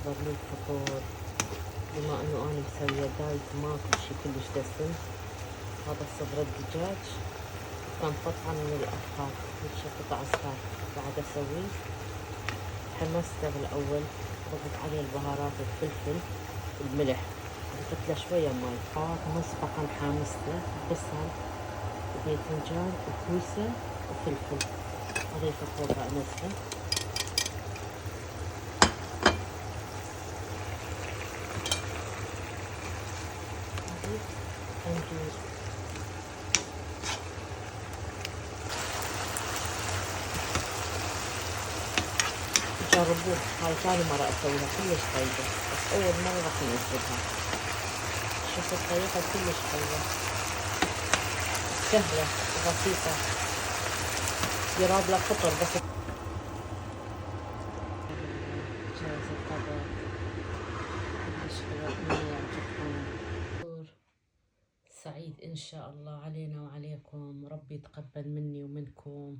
أحضر لي الفطور. بما إنه أنا مسوية دايت ماكل شي كلش دسم. هذا صدر الدجاج كان قطعة من الأفخاذ، هيك قطع صغار بعد أسويه. حمسته بالأول، ضفت عليه البهارات الفلفل والملح، ضفت له شوية ماي، مسبقا حامسته بصل وباذنجان وكوسة وفلفل، أضيفه فوق أنزله. أضيف خنجور، جربوه، هاي ثاني مرة أسويها كلش طيبة، بس أول مرة راح ننزلها. شوفوا الطريقة كلش حلوة سهلة وبسيطة، يراد لك فطر بس. جاهز الطبق، كلش حلو، أتمنى يعجبكم. سعيد إن شاء الله علينا وعليكم، ربي يتقبل مني ومنكم.